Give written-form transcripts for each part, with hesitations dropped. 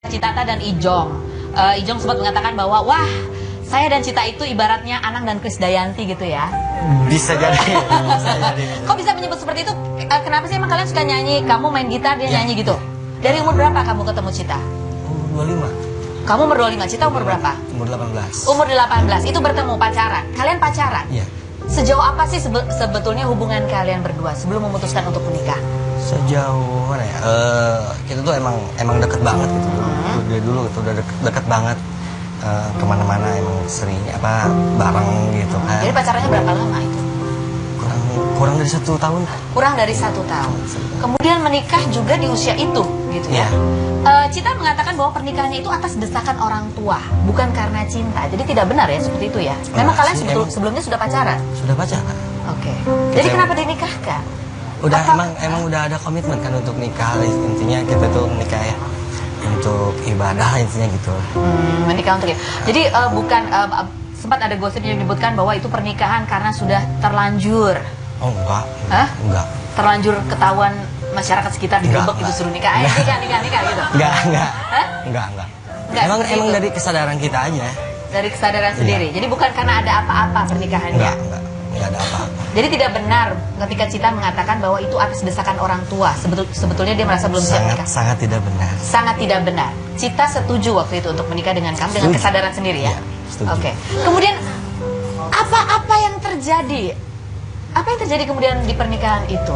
Citata dan Ijong. Ijong sempat mengatakan bahwa wah, saya dan Cita itu ibaratnya Anang dan Krisdayanti gitu ya. Bisa jadi. Bisa jadi. Kok bisa menyebut seperti itu? Kenapa sih emang kalian suka nyanyi? Kamu main gitar, dia nyanyi gitu. Dari umur berapa kamu ketemu Cita? Umur 25. Kamu umur 25, Cita umur berapa? Umur 18. Umur 18, itu bertemu pacaran. Kalian pacaran? Iya. Sejauh apa sih sebetulnya hubungan kalian berdua sebelum memutuskan untuk menikah? Sejauh mana ya? Kita tuh emang deket banget gitu. Dari dulu gitu udah deket banget. Kemana-mana emang sering bareng gitu kan. Jadi pacarannya berapa lama itu? Kurang dari 1 tahun. Kurang dari 1 tahun. Kemudian menikah juga di usia itu, gitu ya. Cita mengatakan bahwa pernikahannya itu atas desakan orang tua, bukan karena cinta. Jadi tidak benar ya seperti itu ya. Memang kalian sebelumnya sudah pacaran? Sudah pacaran. Oke. Jadi kenapa dinikahkan? Udah emang udah ada komitmen kan untuk nikah. Intinya kita tuh menikah ya untuk ibadah intinya gitu. Menikah untuk itu. Jadi bukan sempat ada gosip yang menyebutkan bahwa itu pernikahan karena sudah terlanjur. Oh enggak. Hah? Enggak. Terlanjur ketahuan masyarakat sekitar digerebek itu suruh nikah. Nikah gitu. Enggak. Hah? Enggak. Emang itu. dari kesadaran kita aja. Dari kesadaran sendiri. Jadi bukan karena ada apa-apa pernikahannya. Enggak ada apa-apa. Jadi tidak benar ketika Cita mengatakan bahwa itu atas desakan orang tua. Sebetulnya dia merasa belum siap menikah. Sangat tidak benar. Sangat tidak benar. Cita setuju waktu itu untuk menikah dengan kamu dengan kesadaran sendiri ya. Oke. Kemudian apa yang terjadi? Apa yang terjadi kemudian di pernikahan itu?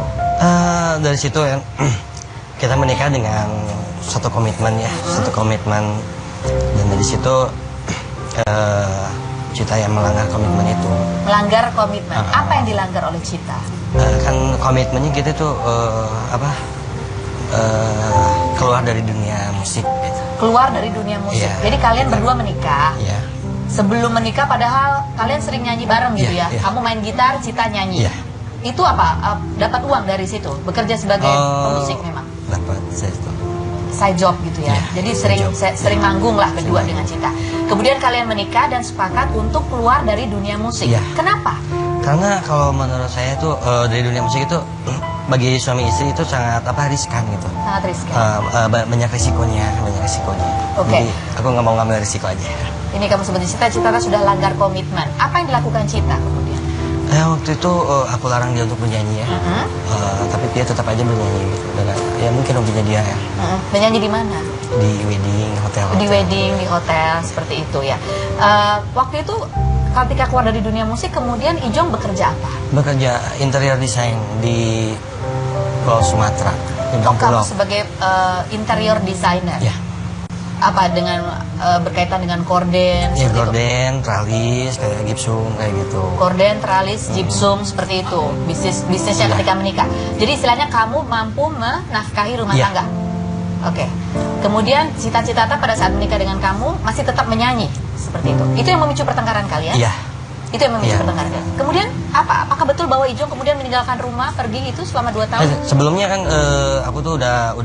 Dari situ ya kita menikah dengan satu komitmen ya, satu komitmen, dan dari situ Cita yang melanggar komitmen itu. Melanggar komitmen. Apa yang dilanggar oleh Cita? Kan komitmennya kita tuh keluar dari dunia musik. Gitu. Keluar dari dunia musik. Yeah. Jadi kalian berdua menikah. Iya. Sebelum menikah padahal kalian sering nyanyi bareng gitu ya. Yeah. Kamu main gitar, Cita nyanyi. Yeah. Itu apa? Dapat uang dari situ? Bekerja sebagai pemusik memang? Dapat Side job gitu ya. Yeah, jadi side sering manggung lah berdua dengan Cita. Kemudian kalian menikah dan sepakat untuk keluar dari dunia musik. Yeah. Kenapa? Karena kalau menurut saya tuh dari dunia musik itu bagi suami istri itu sangat riskan gitu. Sangat riskan. Banyak risikonya. Oke. Jadi aku nggak mau ngambil risiko aja. Ini kamu sebutin Cita kan sudah langgar komitmen. Apa yang dilakukan Cita kemudian? Waktu itu aku larang dia untuk bernyanyi ya. Tapi dia tetap aja bernyanyi gitu. Dan ya mungkin hobinya dia ya. Menyanyi di mana? Di wedding hotel. Di wedding di hotel seperti itu ya. Waktu itu ketika keluar dari dunia musik kemudian Ijong bekerja apa? Bekerja interior design di Pulau Sumatera. Oh, kamu sebagai interior designer? Ya. Apa dengan berkaitan dengan korden? Ya, gorden, tralis, kayak gipsum, kayak gitu. Gorden, tralis, gipsum, seperti itu. Bisnisnya ketika menikah. Jadi istilahnya kamu mampu menafkahi rumah tangga. Oke. Kemudian Cita-Cita pada saat menikah dengan kamu masih tetap menyanyi seperti itu. Itu yang memicu pertengkaran kalian? Iya. Itu yang memicu pertengkaran kalian. Kemudian apakah betul bahwa Ijong kemudian meninggalkan rumah pergi itu selama 2 tahun? Sebelumnya kan aku tuh udah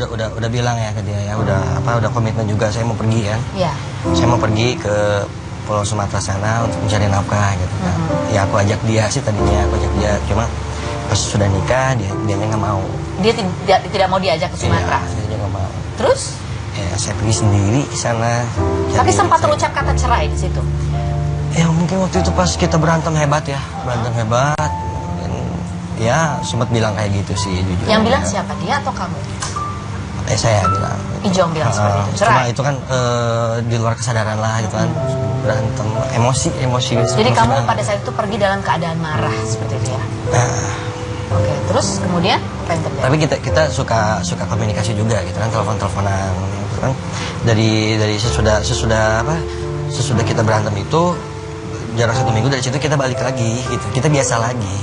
bilang ya ke dia ya, udah komitmen juga saya mau pergi kan. Iya. Saya mau pergi ke Pulau Sumatera sana untuk mencari nafkah gitu kan. Ya aku ajak dia sih tadinya, cuma pas sudah nikah dia nggak mau. Dia tidak mau diajak ke Sumatera. Iya, dia nggak mau. Terus? Ya saya pergi sendiri ke sana. Tapi sempat terucap kata cerai di situ. Ya mungkin waktu itu pas kita berantem hebat ya, ya sempat bilang kayak gitu sih jujur. Yang bilang siapa, dia atau kamu? Saya bilang. Ijong bilang seperti itu, cerai. Cuma itu kan di luar kesadaran lah gitu kan, berantem, emosi. Jadi kamu pada saat itu pergi dalam keadaan marah seperti itu ya? Oke, terus kemudian apa yang terjadi? Tapi kita suka komunikasi juga gitu kan, teleponan gitu kan. Dari sesudah kita berantem itu jarak 1 minggu dari situ kita balik lagi gitu, kita biasa lagi.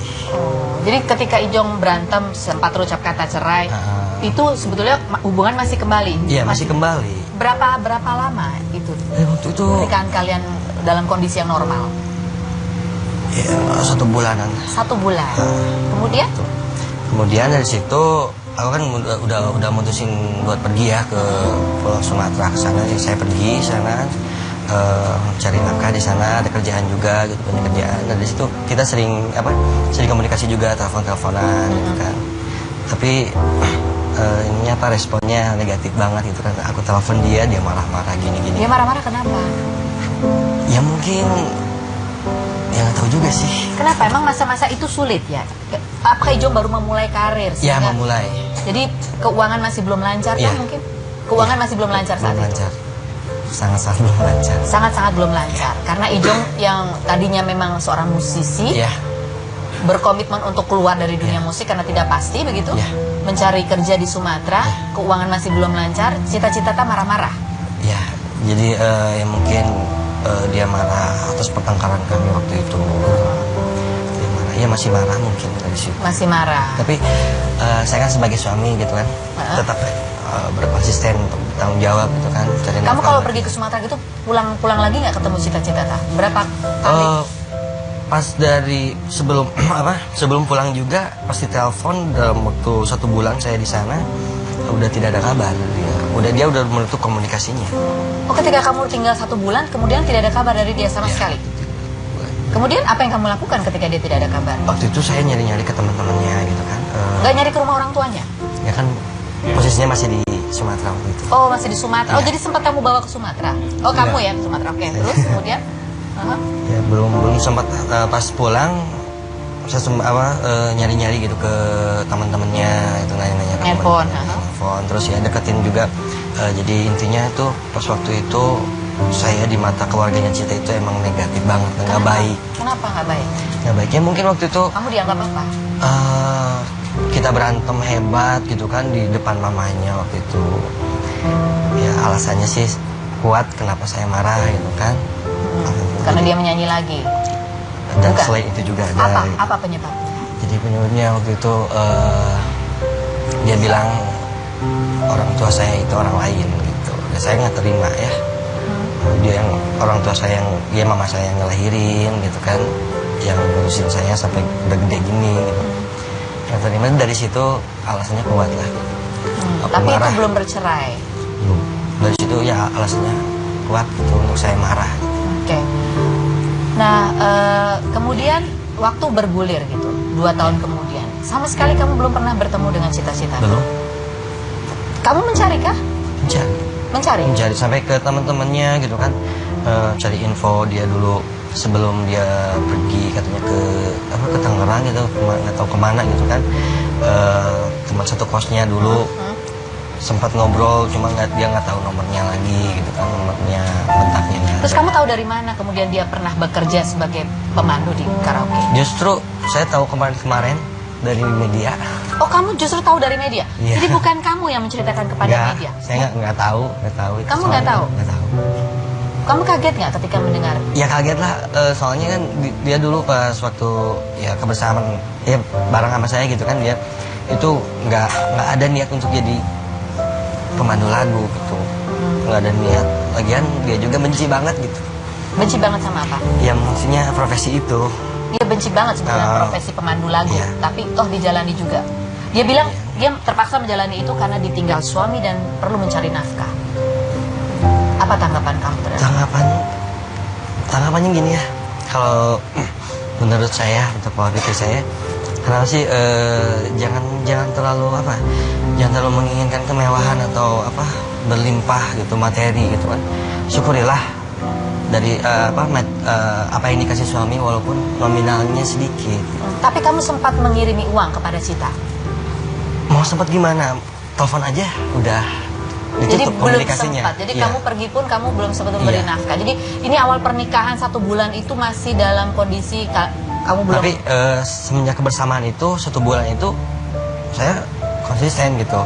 Jadi ketika Ijong berantem sempat terucap kata cerai, itu sebetulnya hubungan masih kembali? Iya, masih kembali. Berapa lama itu? Waktu itu pernikahan kalian dalam kondisi yang normal? Ya, 1 bulanan. 1 bulan. Kemudian dari situ aku kan udah mutusin buat pergi ya ke Pulau Sumatera ke sana. Saya pergi sana. Cari nafkah di sana, ada kerjaan juga gitu, banyak kerjaan. Dan dari situ kita sering komunikasi juga, teleponan gitu kan. Tapi ininya apa responnya negatif banget gitu kan. Aku telepon dia marah-marah gini-gini. Dia marah-marah kenapa? Ya mungkin ya nggak tahu juga sih. Kenapa? Emang masa-masa itu sulit ya? Apakah Ijom baru memulai karir? Ya memulai. Jadi keuangan masih belum lancar ya. Kan mungkin? Keuangan masih belum lancar saat belum itu? Lancar. Sangat-sangat belum lancar. Sangat-sangat belum lancar. Karena Ijom yang tadinya memang seorang musisi, berkomitmen untuk keluar dari dunia musik karena tidak pasti begitu, mencari kerja di Sumatera, keuangan masih belum lancar, cita-cita marah-marah. Ya, jadi ya mungkin dia marah atas pertengkaran kami waktu itu. Dia marah, ya masih marah mungkin dari situ. Masih marah. Tapi saya kan sebagai suami gitu kan, tetap berkonsisten untuk bertanggung jawab gitu kan. Kamu kalau pergi ke Sumatera gitu pulang lagi nggak ketemu cita-cita? Berapa kali? Pas dari sebelum pulang juga pasti telepon dalam waktu 1 bulan saya di sana udah tidak ada kabar dia udah menutup komunikasinya. Oh, ketika kamu tinggal 1 bulan kemudian tidak ada kabar dari dia sama sekali. Kemudian apa yang kamu lakukan ketika dia tidak ada kabar? Waktu itu saya nyari-nyari ke teman-temannya gitu kan. Nggak nyari ke rumah orang tuanya? Ya kan posisinya masih di Sumatera waktu itu. Oh, masih di Sumatera. Oh, jadi sempat kamu bawa ke Sumatera. Oh, kamu ya ke Sumatera. Oke, terus kemudian ya belum sempat pas pulang saya nyari-nyari gitu ke teman-temannya itu nanya-nanya ke handphone, terus ya deketin juga. Jadi intinya itu pas waktu itu saya di mata keluarganya Cita itu emang negatif banget, nggak baik. Kenapa nggak baik? Nggak baik ya mungkin waktu itu. Kamu dianggap apa? Kita berantem hebat gitu kan di depan mamanya waktu itu. Ya alasannya sih kuat kenapa saya marah gitu kan. Karena dia menyanyi lagi. Dan selain itu juga ada. Apa penyebabnya? Jadi penyebabnya waktu itu dia bilang orang tua saya itu orang lain gitu. Dan saya nggak terima ya. Dia yang orang tua saya yang mama saya yang ngelahirin gitu kan, yang ngurusin saya sampai udah gede gini gitu. Nggak terima dari situ alasannya kuat lah. Tapi marah. Itu belum bercerai. Belum. Dari situ ya alasannya kuat gitu untuk saya marah. Oke. Nah, kemudian waktu bergulir gitu, 2 tahun kemudian, sama sekali kamu belum pernah bertemu dengan cita-cita? Belum. Kamu mencari kah? Mencari sampai ke teman-temannya gitu kan, cari info dia dulu sebelum dia pergi katanya ke Tangerang gitu, nggak tahu kemana gitu kan, teman satu kosnya dulu. Sempat ngobrol, cuma dia nggak tahu nomornya lagi gitu kan, nomornya kontaknya. Terus kamu tahu dari mana kemudian dia pernah bekerja sebagai pemandu di karaoke? Justru saya tahu kemarin dari media. Oh, kamu justru tahu dari media? Iya. Jadi bukan kamu yang menceritakan kepada media? Saya nggak tahu. Kamu nggak tahu? Nggak tahu. Kamu kaget nggak ketika mendengar? Ya kaget lah, soalnya kan dia dulu pas waktu ya kebersamaan ya bareng sama saya gitu kan, dia itu nggak ada niat untuk jadi pemandu lagu gitu, nggak ada niat. Lagian dia juga benci banget gitu. Benci banget sama apa? Ya maksudnya profesi itu. Dia benci banget sebenarnya profesi pemandu lagu, tapi toh dijalani juga. Dia bilang dia terpaksa menjalani itu karena ditinggal suami dan perlu mencari nafkah. Apa tanggapan kamu terhadap? Tanggapannya gini ya, kalau menurut saya untuk politik saya, kenapa sih jangan terlalu jangan terlalu menginginkan kemewahan atau berlimpah gitu materi gitu kan. Syukurilah dari apa yang dikasih suami walaupun nominalnya sedikit. Tapi kamu sempat mengirimi uang kepada Cita? Mau sempat gimana? Telepon aja udah ditutup komunikasinya. Jadi kamu pergi pun kamu belum sempat memberi nafkah. Jadi ini awal pernikahan 1 bulan itu masih dalam kondisi kamu belum. Tapi semenjak kebersamaan itu 1 bulan itu saya konsisten gitu,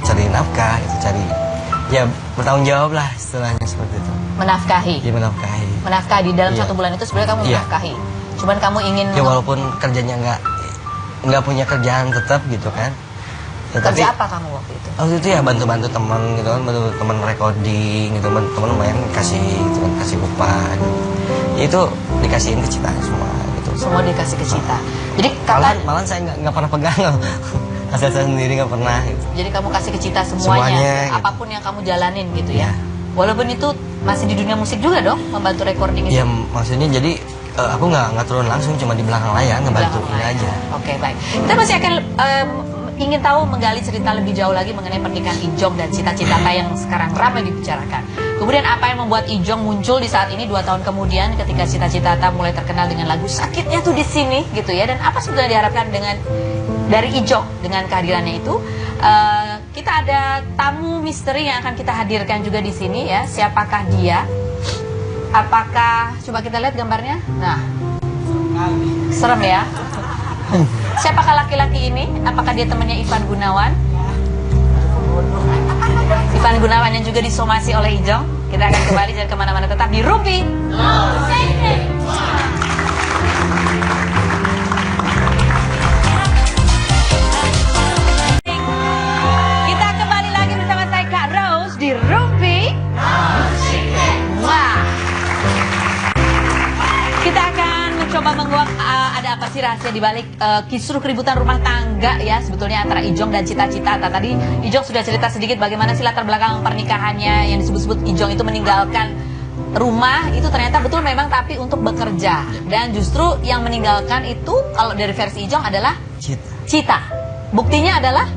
cari nafkah, cari ya bertanggung jawab lah istilahnya seperti itu. Menafkahi. Iya, menafkahi. Menafkahi di dalam 1 bulan itu sebenarnya kamu menafkahi. Cuman kamu ingin ya walaupun kerjanya nggak punya kerjaan tetap gitu kan. Kerja apa kamu waktu itu? Waktu itu ya bantu-bantu teman gitu kan, bantu teman recording gitu, teman lumayan kasih gitu kan, kasih upah gitu. Itu dikasihin ke Cita semua gitu. Semua dikasih ke Cita. Jadi malah saya nggak pernah pegang hasil saya sendiri, nggak pernah gitu. Jadi kamu kasih ke Cita semuanya gitu. Apapun yang kamu jalanin gitu ya. Walaupun itu masih di dunia musik juga dong, membantu recording itu. Ya maksudnya jadi aku nggak turun langsung, cuma di belakang layar ngebantu ini aja. Oke, baik. Kita masih akan ingin tahu menggali cerita lebih jauh lagi mengenai pernikahan Ijong dan Cita Citata yang sekarang ramai dibicarakan. Kemudian apa yang membuat Ijong muncul di saat ini 2 tahun kemudian ketika Cita Citata mulai terkenal dengan lagu Sakitnya Tuh di Sini gitu ya. Dan apa sebetulnya diharapkan dengan dari Ijong dengan kehadirannya itu? Kita ada tamu misteri yang akan kita hadirkan juga di sini ya. Siapakah dia? Apakah coba kita lihat gambarnya? Nah, serem ya. Siapakah laki-laki ini? Apakah dia temannya Ivan Gunawan? Ivan Gunawan yang juga disomasi oleh Ijong. Kita akan kembali, jangan kemana-mana, tetap di Rumpi. Kita kembali lagi bersama saya Kak Rose di Rumpi. Wah, kita akan mencoba menguak ada apa sih rahasia di balik kisruh keributan rumah tangga ya sebetulnya antara Ijong dan Cita Citata. Tadi Ijong sudah cerita sedikit bagaimana sih latar belakang pernikahannya yang disebut-sebut Ijong itu meninggalkan rumah itu ternyata betul memang tapi untuk bekerja, dan justru yang meninggalkan itu kalau dari versi Ijong adalah Cita. Buktinya adalah?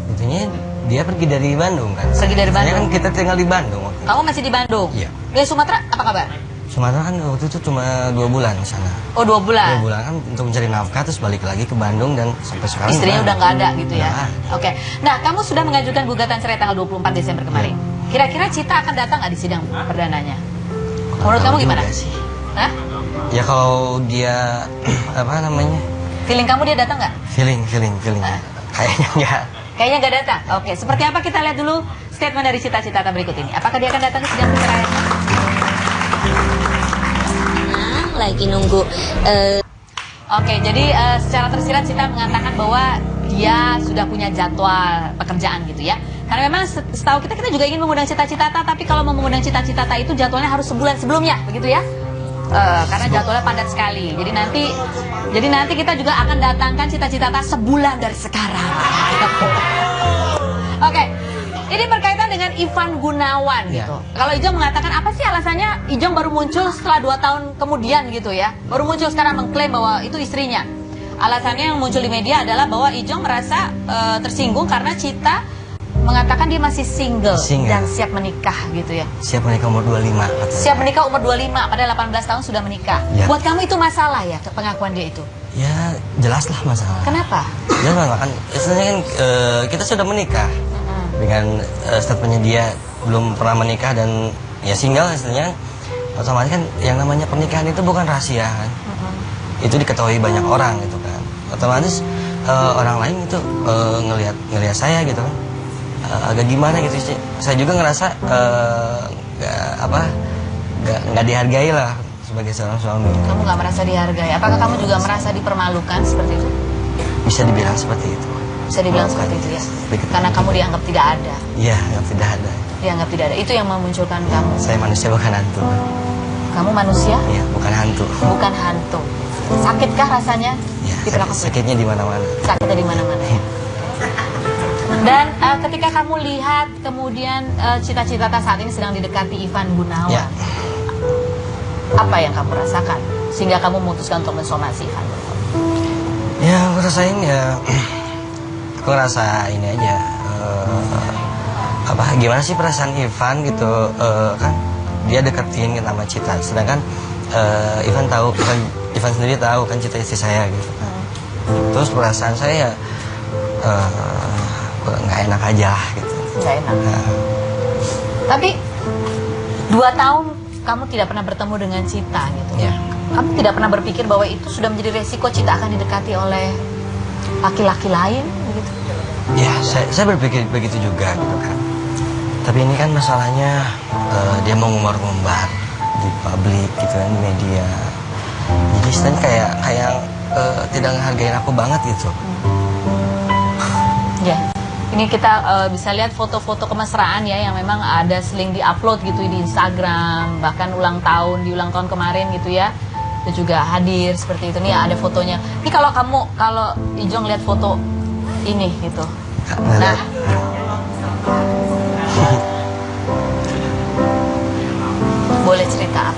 Buktinya dia pergi dari Bandung kan. Pergi dari Bandung. Kan kita tinggal di Bandung. Kamu masih di Bandung? Iya. Di Sumatera apa kabar? Sumatera kan waktu itu cuma 2 bulan di sana. Oh 2 bulan. 2 bulan kan untuk mencari nafkah, terus balik lagi ke Bandung dan sampai sekarang. Istrinya udah nggak ada gitu ya. Nah. Oke. Nah, kamu sudah mengajukan gugatan cerai tanggal 24 Desember kemarin. Kira-kira Cita akan datang nggak di sidang perdananya? Menurut kamu gimana? Sih. Hah? Ya kalau dia apa namanya? Feeling kamu dia datang nggak? Feeling. Kayaknya enggak. Kayaknya nggak datang. Oke. Seperti apa kita lihat dulu statement dari Cita Citata berikut ini. Apakah dia akan datang ke sidang perceraian? Lagi nunggu Oke, jadi secara tersirat Cita mengatakan bahwa dia sudah punya jadwal pekerjaan gitu ya. Karena memang setahu kita juga ingin mengundang Cita Citata, tapi kalau mau mengundang Cita Citata itu jadwalnya harus sebulan sebelumnya, begitu ya? Karena jadwalnya padat sekali. Jadi nanti kita juga akan datangkan Cita Citata sebulan dari sekarang. Oke. Ini berkaitan dengan Ivan Gunawan gitu. Kalau Ijong mengatakan apa sih alasannya Ijong baru muncul setelah 2 tahun kemudian gitu ya. Baru muncul sekarang mengklaim bahwa itu istrinya. Alasannya yang muncul di media adalah bahwa Ijong merasa tersinggung karena Cita mengatakan dia masih single dan siap menikah gitu ya. Siap menikah umur 25 katanya. Siap menikah umur 25, padahal 18 tahun sudah menikah. Ya. Buat kamu itu masalah ya pengakuan dia itu? Ya jelas lah masalah. Kenapa? Jelas kan, istilahnya kan kita sudah menikah. Dengan statementnya dia belum pernah menikah dan ya single istilahnya, otomatis kan yang namanya pernikahan itu bukan rahasia kan. Itu diketahui banyak orang gitu kan. Otomatis orang lain itu ngelihat saya gitu kan. Agak gimana gitu sih. Saya juga ngerasa nggak dihargai lah sebagai seorang suami. Kamu nggak merasa dihargai? Apakah kamu juga merasa dipermalukan seperti itu? Bisa dibilang seperti itu. Bisa dibilang seperti itu ya? Karena kamu dianggap tidak ada. Iya, dianggap tidak ada. Dianggap tidak ada. Itu yang memunculkan kamu. Saya manusia bukan hantu. Kamu manusia? Iya, bukan hantu. Bukan hantu. Sakitkah rasanya? Iya, sakitnya di mana-mana. Sakitnya di mana-mana. Dan ketika kamu lihat kemudian Cita Citata saat ini sedang didekati Ivan Gunawan, ya. Apa yang kamu rasakan sehingga kamu memutuskan untuk mensomasi Ivan Gunawan? Ya, aku rasain ya. Aku ngerasa ini aja. Gimana sih perasaan Ivan gitu? Kan dia deketin sama Cita, sedangkan Ivan sendiri tahu kan Cita istri saya gitu kan. Terus perasaan saya nggak enak aja gitu. Nggak enak. Tapi 2 tahun kamu tidak pernah bertemu dengan Cita gitu. Ya. Kamu tidak pernah berpikir bahwa itu sudah menjadi resiko Cita akan didekati oleh laki-laki lain gitu? Ya, saya berpikir begitu juga gitu kan. Tapi ini kan masalahnya dia mau ngumbar-ngumbar di publik gitu kan, di media. Jadi istilahnya kayak tidak menghargai aku banget gitu. Ya, ini kita bisa lihat foto-foto kemesraan ya yang memang ada sering diupload gitu di Instagram, bahkan di ulang tahun kemarin gitu ya. Itu juga hadir seperti itu. Nih ada fotonya. Ini kalau Ijong lihat foto ini gitu. Nah, boleh cerita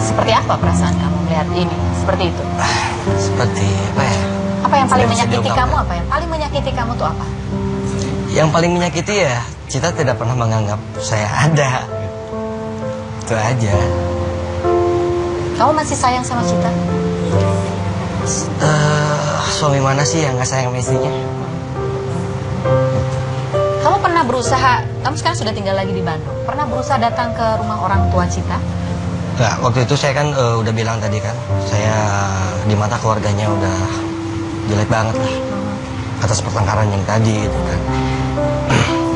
seperti apa perasaan kamu melihat ini seperti itu? Seperti apa ya? Apa yang paling Tidak bisa menyakiti diungkapkan. kamu? Apa yang paling menyakiti kamu tuh apa? Yang paling menyakiti ya, Cita tidak pernah menganggap saya ada. Itu aja. Kamu masih sayang sama Cita? Suami mana sih yang nggak sayang sama istrinya? Kamu pernah berusaha, kamu sekarang sudah tinggal lagi di Bandung, pernah berusaha datang ke rumah orang tua Cita? Nggak, waktu itu saya kan udah bilang tadi kan, saya di mata keluarganya udah jelek banget lah. Atas pertengkaran yang tadi itu kan.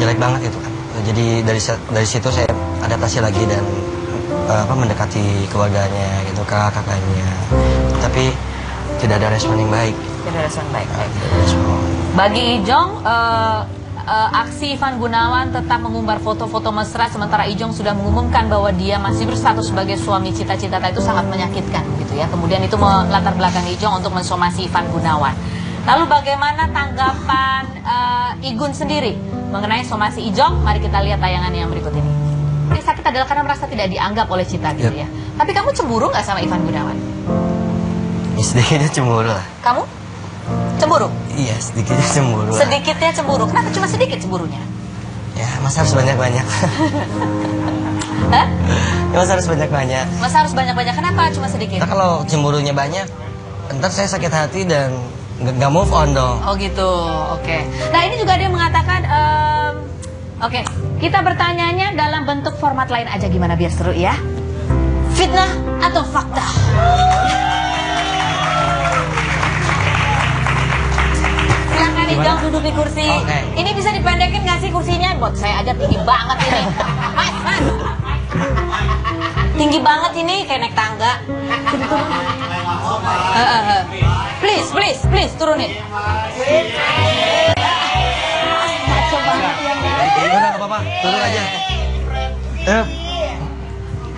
Jelek banget itu kan. Jadi dari situ saya adaptasi lagi dan mendekati keluarganya gitu, kakaknya. Tapi tidak ada respon yang baik. Tidak ada respon baik. Tidak ada respon. Bagi Ijong, aksi Ivan Gunawan tetap mengumbar foto-foto mesra sementara Ijong sudah mengumumkan bahwa dia masih berstatus sebagai suami Cita-Cita itu sangat menyakitkan gitu ya. Kemudian itu melatar belakangi Ijong untuk mensomasi Ivan Gunawan. Lalu bagaimana tanggapan Igun sendiri mengenai somasi Ijong? Mari kita lihat tayangan yang berikut ini. Yang sakit adalah karena merasa tidak dianggap oleh Cita gitu ya. Tapi kamu cemburu nggak sama Ivan Gunawan? Sedikitnya cemburu lah. Kamu cemburu? Iya, sedikitnya cemburu lah. Sedikitnya cemburu. Kenapa cuma sedikit cemburunya? Ya, masa harus banyak-banyak. Hah? Ya, masa harus banyak-banyak. Masa harus banyak-banyak? Kenapa cuma sedikit? Ntar kalau cemburunya banyak, ntar saya sakit hati dan nggak move on dong. Oh gitu, oke. Nah ini juga dia mengatakan, oke, kita bertanyanya dalam bentuk format lain aja gimana biar seru ya. Fitnah atau fakta? Silakan Ijong duduk di kursi. Oke. Ini bisa dipendekin nggak sih kursinya? Buat saya aja tinggi banget ini. Mas. Tinggi banget ini kayak naik tangga. Please, turunin. Udah nggak apa-apa, turun aja.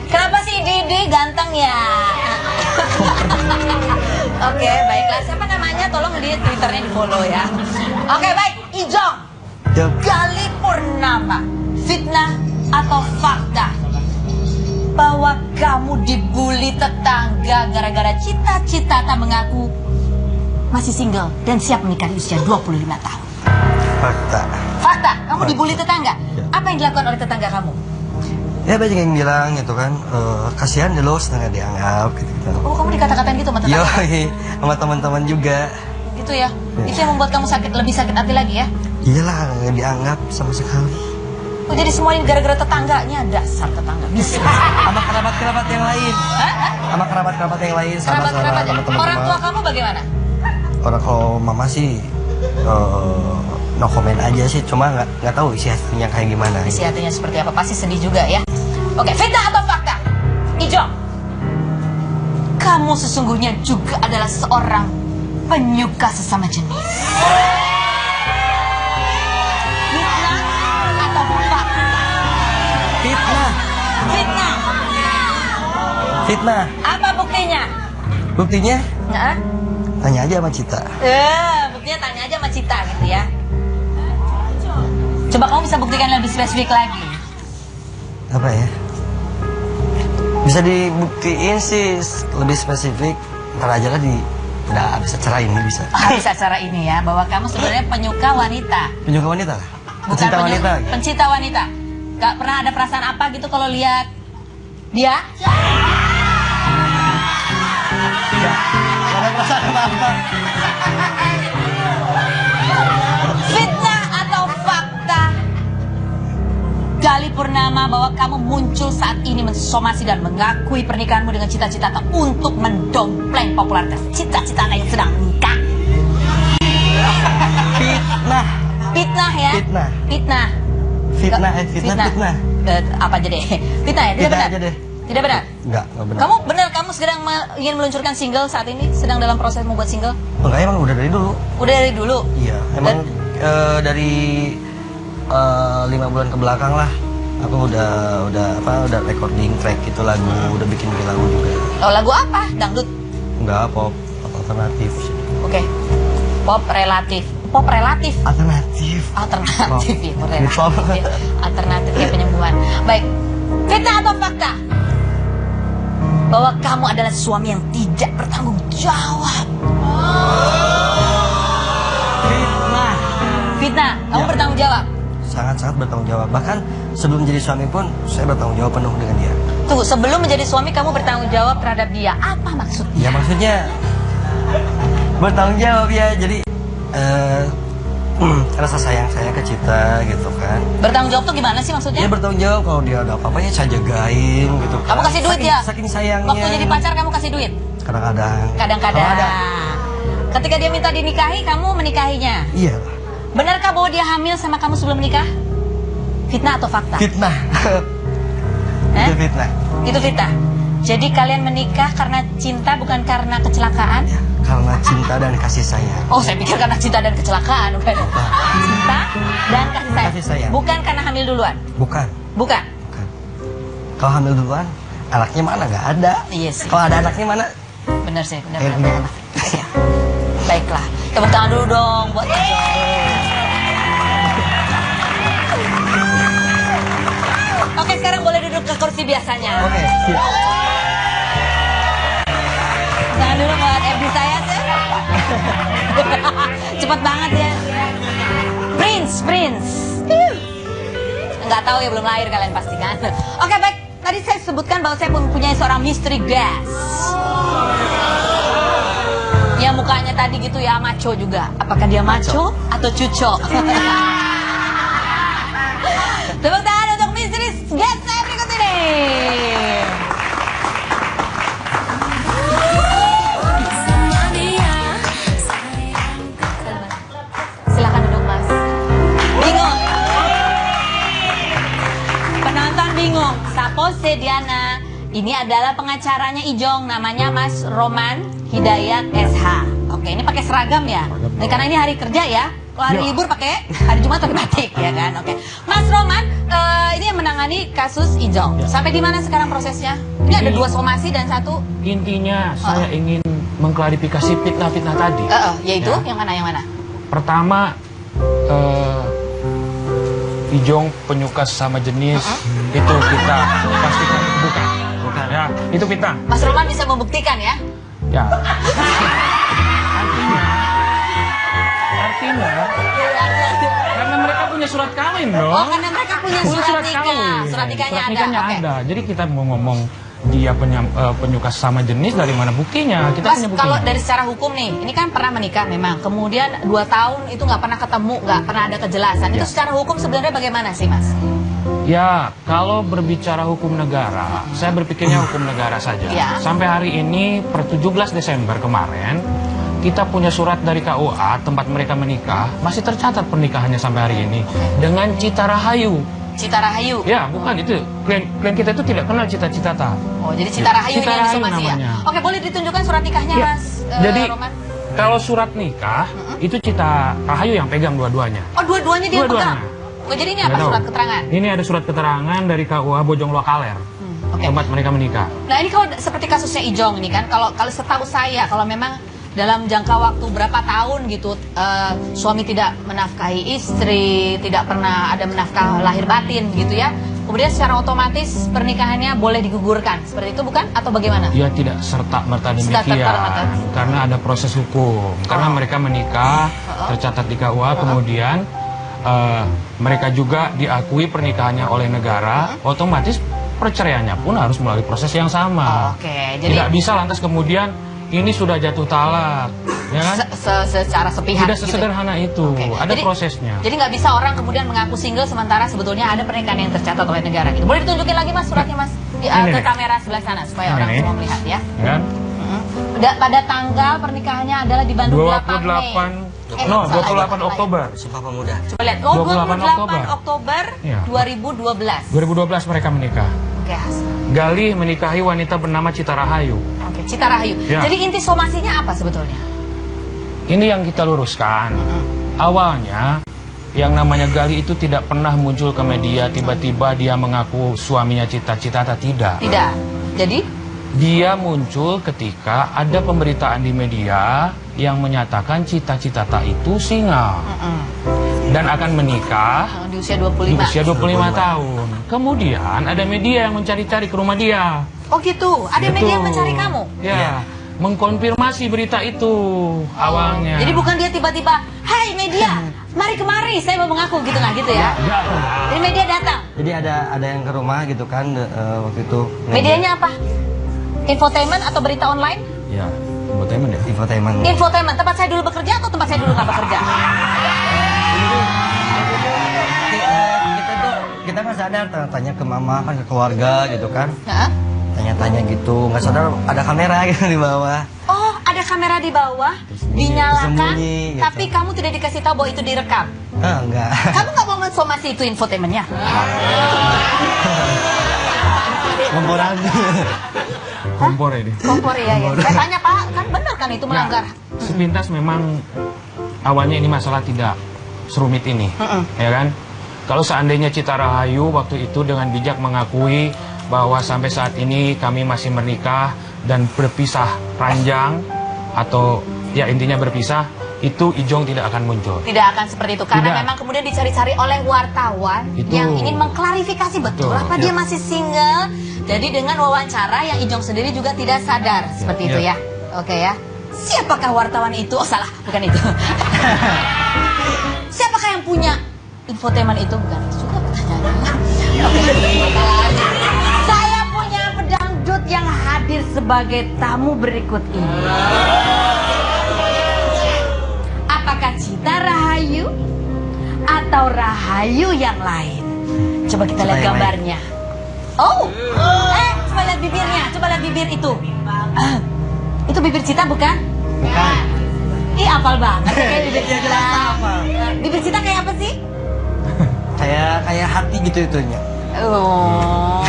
Kenapa sih Didi ganteng ya? Oke, baiklah. Siapa namanya? Tolong di Twitternya di follow ya. Oke, baik. Ijong, Yuk. Gali Purnama, fitnah atau fakta bahwa kamu dibully tetangga gara-gara Cita-Cita tak mengaku masih single dan siap menikah di usia 25 tahun? Fakta. Fakta, kamu dibully tetangga. Apa yang dilakukan oleh tetangga kamu? Ya banyak yang bilang gitu kan, kasihan deh lo setengah dianggap gitu. Oh, kamu dikata-katain gitu sama tetangga? Yoi, sama teman-teman juga. Gitu ya? Itu yang membuat kamu lebih sakit hati lagi ya? Iyalah, nggak dianggap sama sekali. Oh, jadi semua ini gara-gara tetangganya. Dasar tetangga bisa. Sama kerabat-kerabat yang lain. Sama kerabat-kerabat yang lain. Kerabat-kerabat. sama teman-teman. Orang tua kamu bagaimana? Orang kalau mama sih no comment aja sih, cuma nggak tahu isi hatinya kayak gimana. Isi hatinya seperti apa? Pasti sedih juga ya. Oke, fitnah atau fakta? Ijong, kamu sesungguhnya juga adalah seorang penyuka sesama jenis. Fitnah atau fakta? Fitnah. Fitnah. Fitnah. Apa buktinya? Buktinya Nah, tanya aja sama Cita. buktinya tanya aja sama Cita gitu ya. Coba kamu bisa buktikan lebih spesifik lagi. Apa ya? Bisa dibuktiin sih lebih spesifik. Ntar aja lah udah bisa cara ini bisa. Bisa cara ini ya, bahwa kamu sebenarnya penyuka wanita. Penyuka wanita lah. Bukan Pecinta wanita. Pencinta wanita. Gak pernah ada perasaan apa gitu kalau lihat dia? Enggak ada perasaan apa-apa. Fitnah atau fakta? Gali Purnama bahwa kamu muncul saat ini mensomasi dan mengakui pernikahanmu dengan Cita-Cita untuk mendompleng popularitas Cita-Cita yang sedang menikah. Fitnah. Fitnah ya? Fitnah. Fitnah. Fitnah. Apa aja deh? Fitnah ya? Tidak Fitnah benar? aja deh. Tidak benar? Enggak benar. Kamu benar, kamu sedang ingin meluncurkan single saat ini? Sedang dalam proses membuat single? Enggak, emang udah dari dulu. Udah dari dulu? Iya, emang dari 5 bulan ke belakang lah. Aku udah recording track itu lagu, udah bikin lagu juga. Oh, lagu apa? Dangdut? Enggak, pop alternatif. Oke. Pop relatif. Pop relatif. Alternatif. Alternatif ya, Pop. relatif Pop. ya. Alternatif kayak penyembuhan. Baik. Fitnah atau fakta? Bahwa kamu adalah suami yang tidak bertanggung jawab. Fitnah, kamu Ya. bertanggung jawab. Sangat-sangat bertanggung jawab. Bahkan sebelum jadi suami pun saya bertanggung jawab penuh dengan dia. Tunggu, sebelum menjadi suami kamu bertanggung jawab terhadap dia. Apa maksudnya? Ya maksudnya bertanggung jawab ya. Jadi rasa sayang saya ke Cita gitu kan. Bertanggung jawab tuh gimana sih maksudnya? Dia bertanggung jawab kalau dia ada apa-apa ya saya jagain gitu kan. Kamu kasih duit ya? Saking sayangnya. Waktu jadi pacar kamu kasih duit? Kadang-kadang. Kadang-kadang. Kalau ada. Ketika dia minta dinikahi, kamu menikahinya. Iya. Benarkah bahwa dia hamil sama kamu sebelum menikah? Fitnah atau fakta? Fitnah. Eh? Itu fitnah. Itu fitnah. Jadi kalian menikah karena cinta bukan karena kecelakaan? Ya, karena cinta dan kasih sayang. Oh, saya pikir karena cinta dan kecelakaan. Bukan. Cinta dan kasih sayang. Kasih sayang. Bukan karena hamil duluan. Bukan. Bukan. Bukan. Kalau hamil duluan, anaknya mana? Nggak ada. Iya sih. Kalau ada anaknya mana? Benar sih, benar. Eh, benar. Iya. Baiklah, tepuk tangan dulu dong buat Ijong. Oke, sekarang boleh duduk ke kursi biasanya. Oke. Siap. Tangan dulu buat FB saya sih. Cepet banget ya. Prince. Nggak tahu ya, belum lahir kalian pastikan. Oke, baik. Tadi saya sebutkan bahwa saya mempunyai seorang mystery guest. Ya mukanya tadi gitu ya, maco juga. Apakah dia maco atau cuco? Tepuk tangan untuk mystery guest saya berikut ini. Silakan duduk, Mas. Bingung? Penonton bingung. Sapo Sediana. Ini adalah pengacaranya Ijong, namanya Mas Roman Hidayat SH. Oke, ini pakai seragam ya. Nah, karena ini hari kerja ya. Kalau hari libur pakai hari Jumat pakai batik ya kan. Oke. Mas Roman, ini yang menangani kasus Ijong. Sampai di mana sekarang prosesnya? Ini ada 2 somasi dan 1. Intinya saya ingin mengklarifikasi fitnah-fitnah tadi. Yaitu Ya. yang mana? Pertama, Ijong penyuka sesama jenis itu kita pastikan bukan. Ya, itu fitnah. Mas Roman bisa membuktikan ya? Ya. Artinya, karena mereka punya surat kawin dong. Oh, karena mereka punya surat nikah. kawin. Surat nikahnya Surat ada. nikahnya Oke. ada. Jadi kita mau ngomong dia penyuka sesama jenis, dari mana buktinya? Kita Mas, punya buktinya. kalau dari secara hukum nih, ini kan pernah menikah memang. Kemudian 2 tahun itu nggak pernah ketemu, nggak pernah ada kejelasan. Itu Ya. secara hukum sebenarnya bagaimana sih, Mas? Ya, kalau berbicara hukum negara, saya berpikirnya hukum negara saja. Ya. Sampai hari ini, per 17 Desember kemarin, kita punya surat dari KUA tempat mereka menikah, masih tercatat pernikahannya sampai hari ini dengan Cita Rahayu. Cita Rahayu. Ya, bukan itu. Klien kita itu tidak kenal Cita-Cita. Oh, jadi Cita Rahayu ini Cita yang Rahayu disomasi ya? namanya. Oke, boleh ditunjukkan surat nikahnya, Ya. Mas Jadi, Roman? kalau surat nikah, itu Cita Rahayu yang pegang dua-duanya. Oh, dua-duanya dia Dua-duanya. pegang? Oh, jadi ini apa, Nggak tahu. surat keterangan? Ini ada surat keterangan dari KUA Bojong Lokaler, Oke. tempat mereka menikah. Nah, ini kalau seperti kasusnya Ijong ini kan, kalau setahu saya, kalau memang dalam jangka waktu berapa tahun gitu, suami tidak menafkahi istri, tidak pernah ada menafkah lahir batin gitu ya, kemudian secara otomatis pernikahannya boleh digugurkan, seperti itu bukan? Atau bagaimana? Dia tidak serta-merta Serta-merta. demikian, karena ada proses hukum. Karena mereka menikah, tercatat di KUA, kemudian mereka juga diakui pernikahannya oleh negara, otomatis perceraiannya pun harus melalui proses yang sama. Oke, jadi Tidak bisa lantas kemudian ini sudah jatuh talak, ya kan? secara sepihak Tidak gitu. sesederhana itu, Oke. ada Jadi- prosesnya. Jadi nggak bisa orang kemudian mengaku single sementara sebetulnya ada pernikahan yang tercatat oleh negara gitu. Boleh ditunjukin lagi, Mas, suratnya, Mas? Ini Ke nih. kamera sebelah sana supaya Ini orang nih. semua melihat ya. Ya kan? Pada tanggal pernikahannya adalah di Bandung 28 salah. Oktober Sumpah Pemuda. Coba lihat. Oh, 28 28 Oktober Iya. 2012. 2012 mereka menikah. Oke, Galih menikahi wanita bernama Cita Rahayu. oke, Cita Rahayu. Ya. Jadi inti somasinya apa sebetulnya? Ini yang kita luruskan. Awalnya, yang namanya Galih itu tidak pernah muncul ke media, tiba-tiba dia mengaku suaminya Cita-Cita, tidak. Tidak. Jadi Dia muncul ketika ada pemberitaan di media yang menyatakan Cita-Cita itu single dan akan menikah di usia di 25. usia 25 tahun. Kemudian ada media yang mencari-cari ke rumah dia. Oh gitu. Ada Gitu. media yang mencari kamu. Ya, mengkonfirmasi berita itu awalnya. Jadi bukan dia tiba-tiba, "Hai media, mari kemari, saya mau mengaku gitu nggak gitu ya? Jadi media datang. Jadi ada yang ke rumah gitu kan waktu itu. Medianya apa? Infotainment atau berita online? Ya, infotainment ya. Infotainment. Infotainment. Tempat saya dulu bekerja atau tempat saya dulu nggak bekerja? Kita nggak sadar tanya ke mama kan, ke keluarga gitu kan. Hah? Tanya-tanya gitu, nggak sadar ada kamera gitu di bawah. Oh, ada kamera di bawah, dinyalakan, tersembunyi, gitu. tapi kamu tidak dikasih tahu bahwa itu direkam. Enggak. Kamu nggak mau mensomasi itu infotainmentnya? Komporan. Kompor ini. Kompor ya. Saya tanya Pak, kan benar kan itu melanggar? Sepintas memang awalnya ini masalah tidak serumit ini, ya kan? Kalau seandainya Cita Rahayu waktu itu dengan bijak mengakui bahwa sampai saat ini kami masih menikah dan berpisah ranjang atau ya intinya berpisah, itu Ijong tidak akan muncul. Tidak akan seperti itu karena Tidak. memang kemudian dicari-cari oleh wartawan Itu. yang ingin mengklarifikasi betul apa dia masih single. Jadi dengan wawancara yang Ijong sendiri juga tidak sadar seperti itu ya. Oke ya. Siapakah wartawan itu? Oh salah, bukan itu. Siapakah yang punya infotainment itu? Bukan itu juga pertanyaannya. Oke. Saya punya pedangdut yang hadir sebagai tamu berikut ini. Apakah Cita Rahayu atau Rahayu yang lain? Coba kita lihat Cita yang gambarnya. Oh, coba lihat bibirnya, coba lihat bibir itu. Itu bibir Cita bukan? Bukan. Ih, apal banget kayak bibir Ya, Cita. jelas apa. Bibir Cita kayak apa sih? Kayak hati gitu itunya. Oh,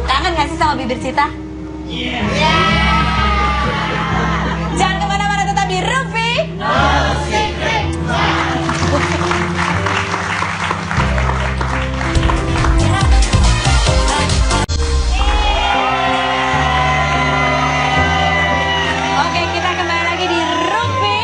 kangen gak sih sama bibir Cita? Iya. Jangan kemana-mana, tetap di Rufi. Oke, kita kembali lagi di Rufi.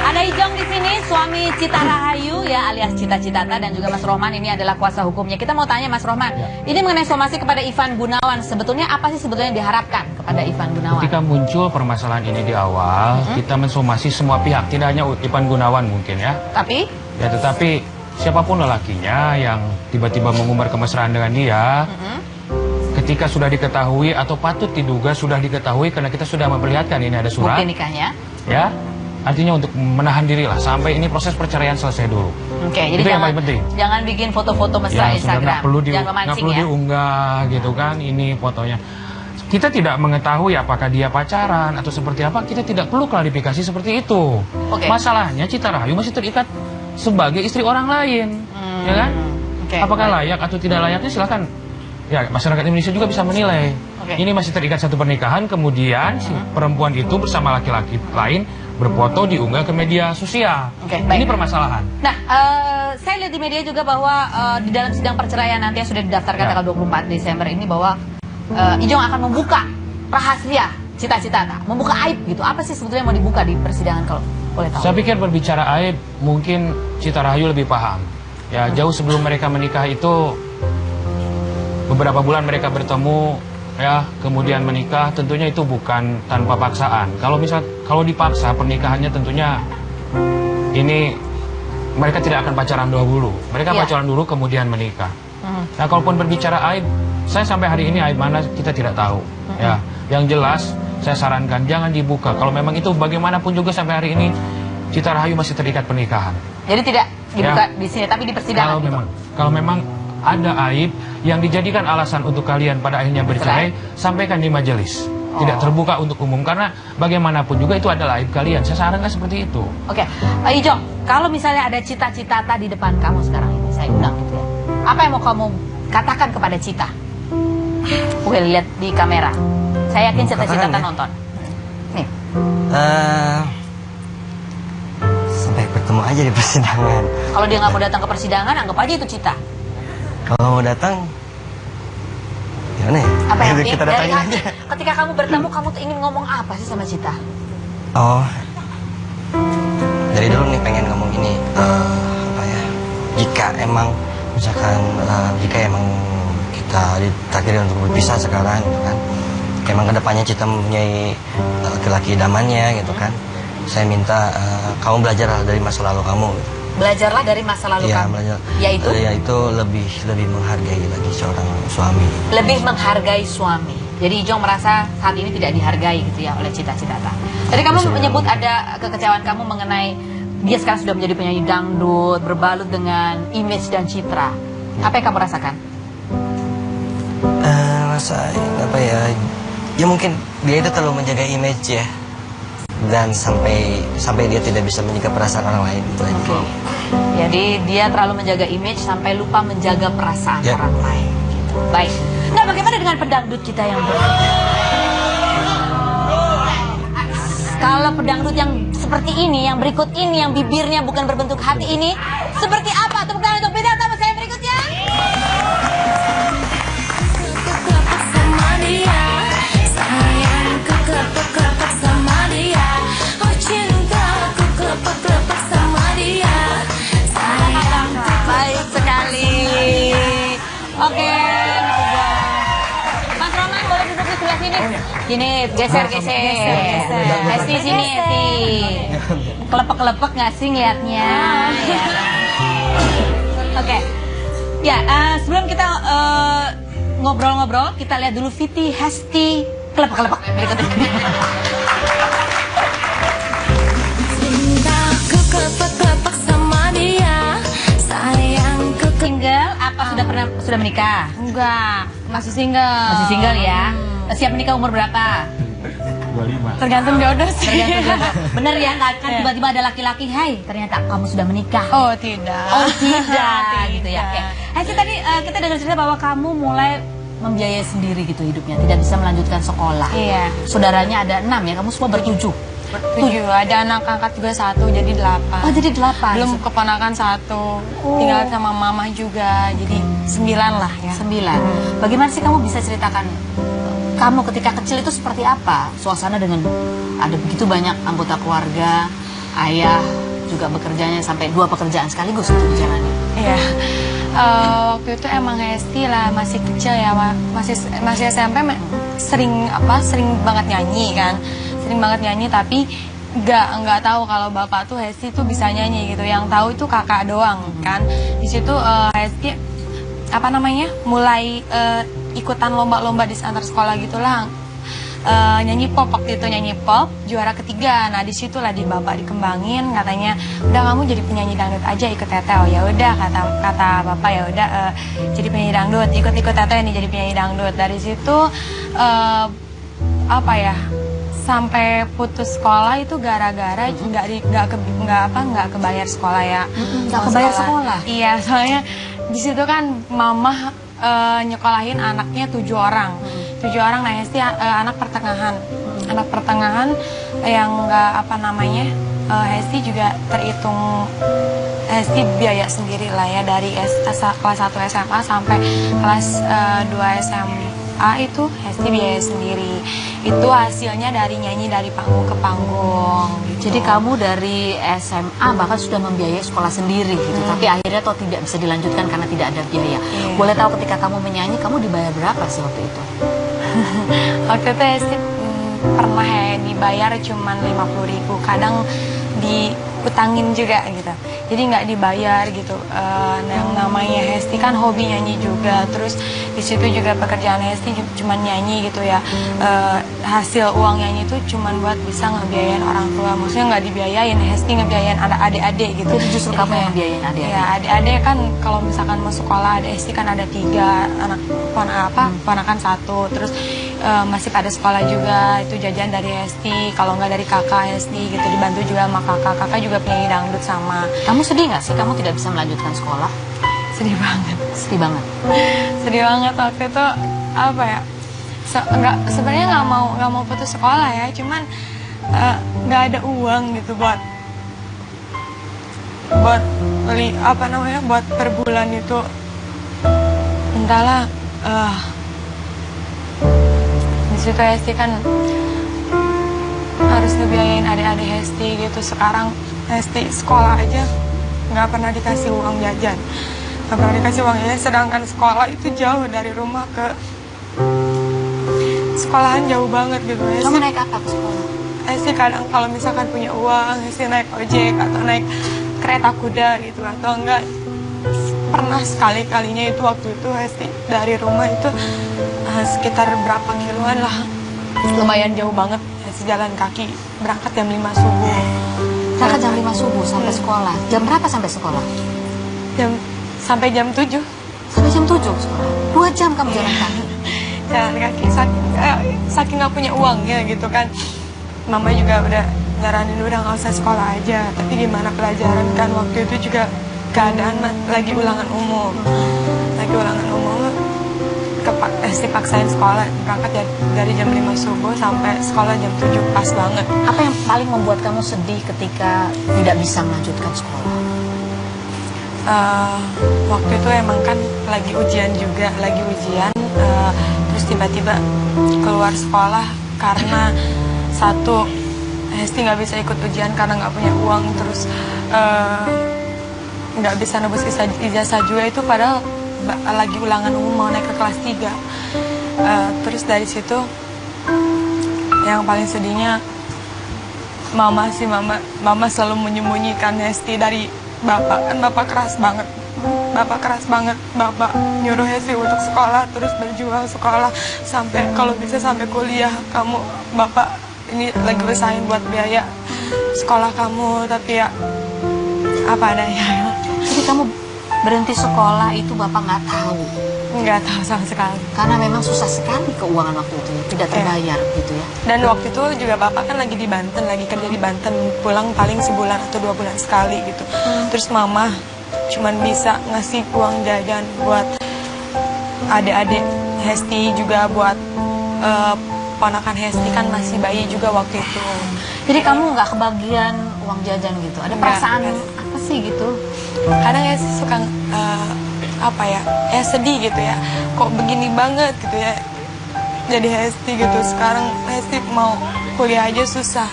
Ada Ijong di sini, suami Cita Rahayu ya alias Cita Citata, dan juga Mas Rohman ini adalah kuasa hukumnya. Kita mau tanya Mas Rohman, ini mengenai somasi kepada Ivan Gunawan, sebetulnya apa sih sebetulnya yang diharapkan kepada Ivan Gunawan? Ketika muncul permasalahan ini di awal, kita mensomasi semua pihak, tidak hanya Ivan Gunawan mungkin ya. Tapi Ya tetapi siapapun lelakinya yang tiba-tiba mengumbar kemesraan dengan dia, ketika sudah diketahui atau patut diduga sudah diketahui karena kita sudah memperlihatkan ini ada surat, bukti nikahnya. ya artinya untuk menahan diri lah sampai ini proses perceraian selesai dulu. Oke, jadi Itu yang jangan, paling penting. jangan bikin foto-foto mesra Yang sudah Instagram. nggak perlu, Jangan nggak memancing perlu ya. diunggah gitu kan, ini fotonya. Kita tidak mengetahui apakah dia pacaran atau seperti apa, kita tidak perlu klarifikasi seperti itu. Oke. Masalahnya Cita Rahayu masih terikat sebagai istri orang lain, ya kan? Oke, Apakah baik. layak atau tidak layaknya silakan. Ya, masyarakat Indonesia juga bisa menilai. Oke. Ini masih terikat satu pernikahan, kemudian si perempuan itu bersama laki-laki lain berfoto diunggah ke media sosial. Oke, baik. Ini permasalahan. Nah, saya lihat di media juga bahwa di dalam sidang perceraian nanti yang sudah didaftarkan Ya. tanggal 24 Desember ini bahwa Ijong akan membuka rahasia Cita-Citata, membuka aib gitu. Apa sih sebetulnya yang mau dibuka di persidangan kalau boleh tahu? Saya pikir berbicara aib mungkin Cita Rahayu lebih paham. Ya, jauh sebelum mereka menikah itu beberapa bulan mereka bertemu ya, kemudian menikah, tentunya itu bukan tanpa paksaan. Kalau dipaksa pernikahannya tentunya ini mereka tidak akan pacaran dulu. Mereka Iya. pacaran dulu kemudian menikah. Nah, kalaupun berbicara aib, saya sampai hari ini aib mana kita tidak tahu. Ya, yang jelas saya sarankan jangan dibuka. Kalau memang itu bagaimanapun juga sampai hari ini Cita Rahayu masih terikat pernikahan. Jadi tidak dibuka Ya. di sini, tapi di persidangan. gitu. Kalau memang ada aib yang dijadikan alasan untuk kalian pada akhirnya bercerai, sampaikan di majelis. Tidak terbuka untuk umum karena bagaimanapun juga itu adalah aib kalian. Saya sarankan seperti itu. Oke, Ijong, kalau misalnya ada Cita-Citata di depan kamu sekarang ini, saya undang gitu ya. Apa yang mau kamu katakan kepada Cita? Oke, lihat di kamera. Saya yakin Cita-Citata Katakan ya. nonton. Nih, Sampai bertemu aja di persidangan. kalau dia nggak mau datang ke persidangan, anggap aja itu Cita. Kalau mau datang, gimana ya? Apa yang Kita dari datangin hati, aja. ketika kamu bertemu, kamu tuh ingin ngomong apa sih sama Cita? Oh, dari dulu nih pengen ngomong ini, apa ya? Jika emang misalkan jika emang kita ditakdir untuk berpisah sekarang, gitu kan? Emang kedepannya Cita mempunyai laki-laki idamannya, gitu kan? saya minta kamu belajarlah dari masa lalu kamu. Belajarlah dari masa lalu Iya, kamu. belajar. Yaitu? Yaitu lebih menghargai lagi seorang suami. Lebih menghargai suami. Jadi Ijong merasa saat ini tidak dihargai gitu ya oleh Cita-Citata. Tadi kamu menyebut ada kekecewaan kamu mengenai dia sekarang sudah menjadi penyanyi dangdut, berbalut dengan image dan citra. Apa yang kamu rasakan? Rasain apa ya? Ya mungkin dia itu terlalu menjaga image ya. Dan sampai dia tidak bisa menjaga perasaan orang lain itu aja. Oke. Jadi dia terlalu menjaga image sampai lupa menjaga perasaan Ya. orang lain. Gitu. Baik. Nah, bagaimana dengan pedangdut kita yang kalau pedangdut yang seperti ini, yang berikut ini, yang bibirnya bukan berbentuk hati ini, seperti apa? Tepuk tangan untuk bidang sama saya berikutnya. Baik sekali. Oke. Mas Roman boleh duduk di sebelah sini. Sini, geser. Esti sini, Esti. Kelepek-kelepek nggak sih ngeliatnya? Ya. Oke. Ya, sebelum kita ngobrol-ngobrol, kita lihat dulu Viti Hesti kelepek-kelepek berikut ini. Single apa sudah menikah? Enggak, masih single. Masih single ya. Siap menikah umur berapa? 25. Tergantung jodoh sih. Tergantung jodoh. Bener ya, nggak kan tiba-tiba ada laki-laki, hai ternyata kamu sudah menikah. Oh tidak. Oh tidak, gitu ya. Oke. Sih tadi kita dengar cerita bahwa kamu mulai membiayai sendiri gitu hidupnya, tidak bisa melanjutkan sekolah. Iya. Saudaranya ada 6 ya, kamu semua bertujuh. 7, ada anak angkat juga 1, jadi 8. Oh jadi 8. Belum keponakan 1, tinggal sama mama juga, jadi 9 lah ya. 9. Bagaimana sih kamu bisa ceritakan kamu ketika kecil itu seperti apa? Suasana dengan ada begitu banyak anggota keluarga, ayah juga bekerjanya sampai 2 pekerjaan sekaligus untuk dijalani. Iya. Waktu itu emang Hesti lah masih kecil ya, masih SMP sering banget nyanyi kan. Sering banget nyanyi tapi nggak tahu kalau bapak tuh Hesti tuh bisa nyanyi gitu. Yang tahu itu kakak doang kan. Di situ Hesti mulai ikutan lomba-lomba di antar sekolah gitulah. Nyanyi pop waktu itu, nyanyi pop juara ketiga. Nah disitulah di bapak dikembangin, katanya udah kamu jadi penyanyi dangdut aja, ikut Teteh. Oh ya udah, kata bapak, ya udah jadi penyanyi dangdut, ikut Teteh nih jadi penyanyi dangdut. Dari situ sampai putus sekolah itu gara-gara nggak kebayar sekolah ya. Nggak kebayar sekolah? Iya, soalnya di situ kan mama nyekolahin anaknya 7 orang. 7 orang, nah Hesti anak pertengahan. Anak pertengahan yang Hesti juga terhitung Hesti biaya sendiri lah ya, dari kelas 1 SMA sampai kelas 2 SMA itu Hesti biaya sendiri. Itu hasilnya dari nyanyi dari panggung ke panggung gitu. Jadi kamu dari SMA bahkan sudah membiayai sekolah sendiri gitu. Tapi akhirnya toh tidak bisa dilanjutkan karena tidak ada biaya. Boleh tahu ketika kamu menyanyi kamu dibayar berapa sih waktu itu? Waktu itu Hesti pernah dibayar cuman 50.000, kadang diutangin juga gitu. Jadi nggak dibayar gitu. Yang namanya Hesti kan hobi nyanyi juga, terus di situ juga pekerjaan Hesti cuma nyanyi gitu ya. Hasil uang nyanyi itu cuma buat bisa ngebiayain orang tua, maksudnya nggak dibiayain, Hesti ngebiayain adik-adik gitu. Jadi justru kamu yang biayain adik-adik? Ya adik-adik kan kalau misalkan mau sekolah, ada Hesti kan ada 3 anak ponakan 1, terus masih pada sekolah juga, itu jajan dari Hesti, kalau nggak dari kakak Hesti gitu, dibantu juga sama kakak juga penyanyi dangdut sama. Kamu sedih nggak sih kamu tidak bisa melanjutkan sekolah? Sedih banget. Sedih banget. Sedih banget waktu itu sebenarnya nggak mau putus sekolah ya, cuman nggak ada uang gitu buat beli buat per bulan itu, entahlah. Di situ Hesti kan harus ngebiayain adik-adik Hesti gitu. Sekarang Hesti sekolah aja nggak pernah dikasih uang jajan, nggak pernah dikasih uang jajan, sedangkan sekolah itu jauh dari rumah ke sekolahan, jauh banget gitu. Kamu naik apa ke sekolah? Hesti kadang kalau misalkan punya uang, Hesti naik ojek atau naik kereta kuda gitu, atau enggak pernah sekali-kalinya itu waktu itu Hesti dari rumah itu sekitar berapa kiloan lah, lumayan jauh banget. Hesti jalan kaki berangkat jam 5 subuh. Berangkat jam 5 subuh sampai sekolah. Jam berapa sampai sekolah? Sampai jam 7. Sampai jam 7 sekolah. 2 jam kamu jalan kaki. Jalan kaki saking nggak punya uang ya gitu kan. Mama juga udah nyaranin udah nggak usah sekolah aja. Tapi gimana pelajaran kan waktu itu juga keadaan lagi ulangan umum. Hesti paksain sekolah, berangkat dari jam 5 subuh sampai sekolah jam 7, pas banget. Apa yang paling membuat kamu sedih ketika tidak bisa melanjutkan sekolah? Waktu itu emang kan lagi ujian, terus tiba-tiba keluar sekolah karena satu, Hesti nggak bisa ikut ujian karena nggak punya uang, terus nggak bisa nebus ijazah juga itu padahal lagi ulangan umum mau naik ke kelas 3. Terus dari situ yang paling sedihnya mama selalu menyembunyikan Hesti dari bapak, kan bapak keras banget. Bapak nyuruh Hesti untuk sekolah, terus berjuang sekolah sampai kalau bisa sampai kuliah. Bapak ini lagi usahain buat biaya sekolah kamu, tapi ya apa adanya. Jadi kamu berhenti sekolah itu bapak nggak tahu? Nggak tahu sama sekali. Karena memang susah sekali keuangan waktu itu, tidak terbayar gitu ya. Dan waktu itu juga bapak kan lagi di Banten, lagi kerja di Banten, pulang paling sebulan atau 2 bulan sekali gitu. Terus mama cuman bisa ngasih uang jajan buat adik-adik Hesti, juga buat ponakan Hesti kan masih bayi juga waktu itu. Jadi kamu nggak kebagian uang jajan gitu? Ada perasaan apa sih gitu? Kadang Hesti suka sedih gitu ya, kok begini banget gitu ya jadi Hesti gitu. Sekarang Hesti mau kuliah aja susah,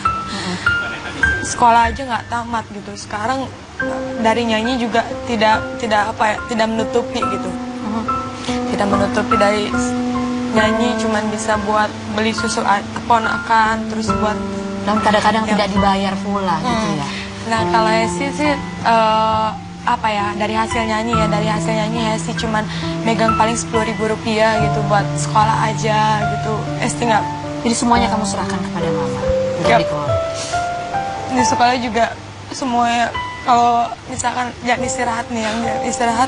sekolah aja nggak tamat gitu. Sekarang dari nyanyi juga tidak menutupi gitu, tidak menutupi dari nyanyi, cuman bisa buat beli susu ponakan, terus buat dan kadang-kadang tidak dibayar pula gitu ya. Nah kalau Hesti sih dari hasil nyanyi Hesti cuman megang paling 10.000 rupiah gitu buat sekolah aja gitu. Hesti nggak. Jadi semuanya kamu serahkan kepada mama. Yep. Di sekolah juga semuanya, kalau misalkan yang istirahat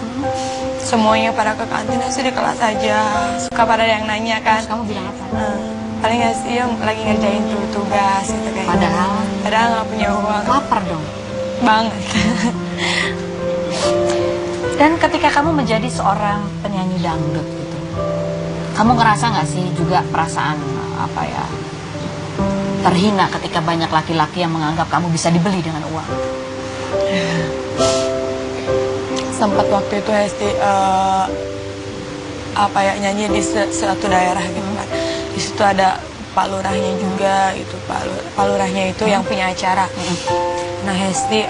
semuanya pada ke kantin, Hesti di kelas aja. Suka pada yang nanya kan. Terus kamu bilang apa? Paling Hesti lagi ngerjain tugas gitu kayak. Padahal nggak punya uang. Lapar dong. Banget. Dan ketika kamu menjadi seorang penyanyi dangdut gitu, kamu ngerasa nggak sih juga perasaan terhina ketika banyak laki-laki yang menganggap kamu bisa dibeli dengan uang? Sempat waktu itu Hesti nyanyi di suatu daerah gitu kan. Di situ ada Pak Lurahnya juga itu, Pak Lurahnya itu yang punya acara. Nah Hesti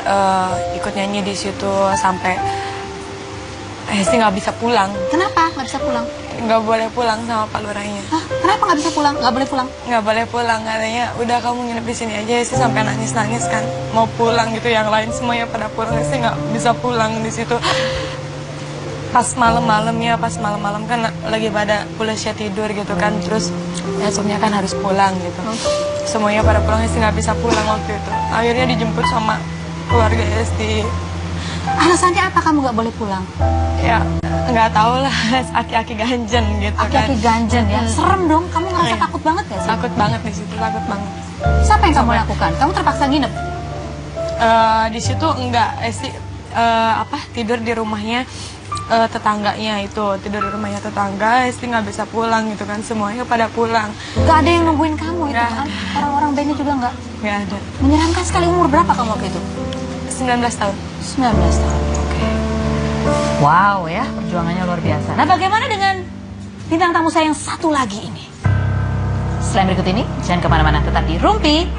ikut nyanyi di situ sampai Hesti nggak bisa pulang. Kenapa nggak bisa pulang? Nggak boleh pulang sama Pak Lurahnya. Hah? Kenapa nggak bisa pulang? Nggak boleh pulang? Nggak boleh pulang, katanya udah kamu nginep di sini aja. Hesti sampai nangis kan mau pulang gitu, yang lain semuanya pada pulang, Hesti nggak bisa pulang di situ. Pas malam kan lagi pada pulasnya tidur gitu kan, terus esoknya kan harus pulang gitu. Semuanya pada pulang, Hesti nggak bisa pulang waktu itu. Akhirnya dijemput sama keluarga Hesti. Alasannya apa kamu nggak boleh pulang? Ya nggak tahu lah, aki-aki ganjen gitu kan. Aki-aki ganjen ya, serem dong. Kamu ngerasa takut banget gak sih? Takut banget di situ, takut banget. Siapa yang kamu lakukan? Kamu terpaksa nginep? Di situ enggak, Hesti tidur di rumahnya tetangganya itu, tidur di rumahnya tetangga. Hesti nggak bisa pulang gitu kan, semuanya pada pulang. Gak ada yang nungguin kamu itu kan? Orang-orang bandnya juga nggak? Nggak ada. Menyeramkan sekali. Umur berapa kamu waktu itu? 19 tahun. 19 tahun, oke. Wow ya, perjuangannya luar biasa. Nah bagaimana dengan bintang tamu saya yang satu lagi ini? Selain berikut ini, jangan kemana-mana, tetap di Rumpi.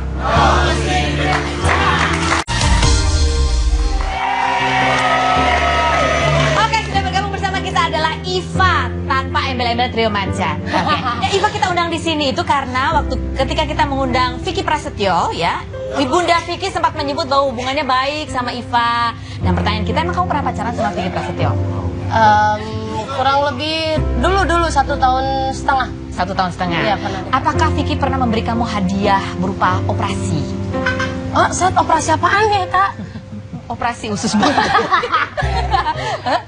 Oke, sudah bergabung bersama kita adalah Iva tanpa embel-embel trio macan. Oke. Ya, Iva kita undang di sini itu karena waktu ketika kita mengundang Vicky Prasetyo ya, Ibunda Vicky sempat menyebut bahwa hubungannya baik sama Iva. Dan pertanyaan kita, emang kamu pernah pacaran sama Vicky Prasetyo? Kurang lebih dulu 1 tahun setengah. 1 tahun setengah. Iya, pernah. Apakah Vicky pernah memberi kamu hadiah berupa operasi? Oh, saat operasi apaan ya, Kak? Operasi usus buntu.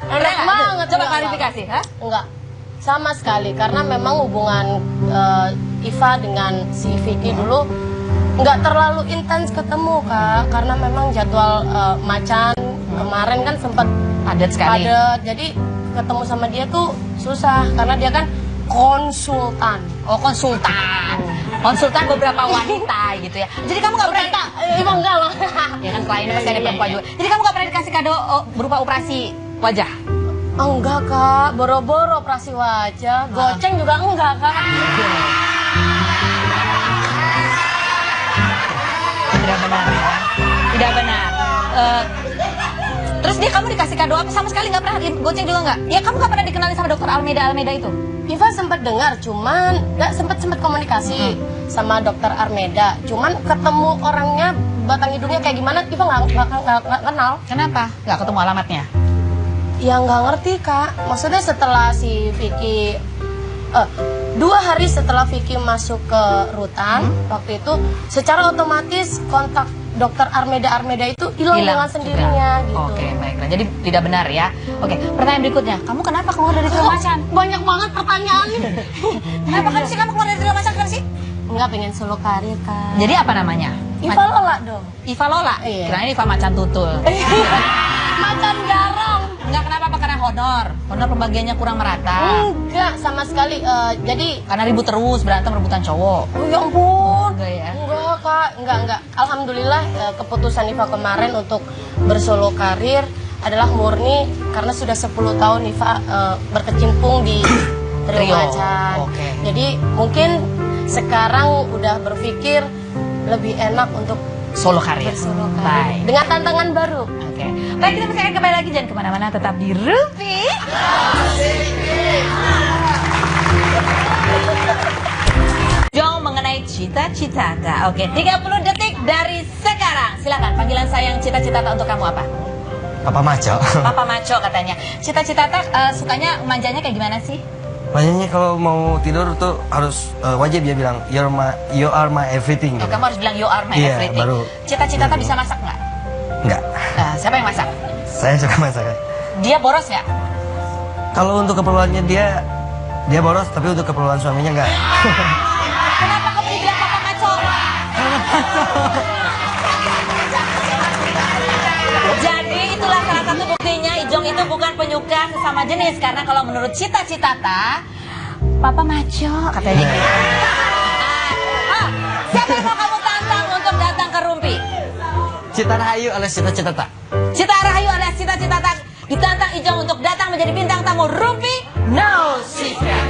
Enak banget. Coba Enggak, klarifikasi, hah? Enggak, sama sekali. Karena memang hubungan Iva dengan si Vicky dulu nggak terlalu intens ketemu, Kak. Karena memang jadwal macan kemarin kan sempat Padat sekali. padat. Jadi ketemu sama dia tuh susah karena dia kan konsultan. Oh, konsultan. Konsultan beberapa wanita gitu ya. Jadi kamu nggak pernah Iva enggak loh. ya kan kliennya pasti ada perempuan juga. Jadi kamu nggak pernah dikasih kado berupa operasi wajah? Enggak, Kak. Boro-boro operasi wajah. Goceng juga enggak, Kak. Tidak benar ya. Tidak benar. Terus dia kamu dikasih kado apa? Sama sekali nggak pernah goceng juga nggak? Ya kamu nggak pernah dikenalin sama dokter Almeida itu? Iva sempat dengar, cuman nggak sempat komunikasi sama dokter Armeda. Cuman ketemu orangnya, batang hidungnya kayak gimana, Iva nggak kenal. Kenapa? Nggak ketemu alamatnya? Ya nggak ngerti, Kak. Maksudnya setelah si Vicky 2 hari setelah Vicky masuk ke rutan, waktu itu secara otomatis kontak dokter Armeda itu hilang dengan sendirinya gitu. Oke, baiklah. Jadi tidak benar ya. Oke, pertanyaan berikutnya. Kamu kenapa keluar dari trio macan? Banyak banget pertanyaannya. Kenapa kan sih kamu keluar dari trio macan kan sih? Enggak, pengen solo karir, Kak. Jadi apa namanya? Iva Lola dong. Iva Lola? Iya. Kirain Iva macan tutul. Macan garong. Enggak, kenapa? Apa karena honor? Honor pembagiannya kurang merata. Enggak, sama sekali. Jadi Karena ribut terus, berantem rebutan cowok. oh ya ampun. Enggak ya? Enggak, Kak. Enggak. Alhamdulillah keputusan Iva kemarin untuk bersolo karir adalah murni karena sudah 10 tahun Iva berkecimpung di trio Trio. macan. Oke. Jadi mungkin sekarang udah berpikir lebih enak untuk Solo karir. bersolo karir. Baik. Dengan tantangan baru. Oke. Baik, kita masih akan kembali lagi. Jangan kemana-mana, tetap di Rupi. Jong mengenai cita-cita. Oke, 30 detik dari sekarang. Silakan, panggilan sayang cita-cita untuk kamu apa? Papa maco. Papa maco katanya. Cita-cita sukanya manjanya kayak gimana sih? Makanya kalau mau tidur tuh harus wajib dia bilang you are my everything. Oh, Gitu. kamu harus bilang you are my Iya, everything. baru. Cita-cita bisa masak nggak? Enggak. Siapa yang masak? Saya suka masak. Dia boros nggak? Kalau untuk keperluannya dia boros, tapi untuk keperluan suaminya enggak. Kenapa kamu dibilang papa maco? Jadi itulah salah satu buktinya Ijong itu bukan penyuka sesama jenis. Karena kalau menurut cita-cita papa maco katanya. Siapa yang mau kamu tantang untuk datang ke Rumpi? Cita Rahayu alias cita-cita tak. Cita Rahayu alias cita-cita ditantang Ijong untuk datang menjadi bintang tamu Rumpi No Secret.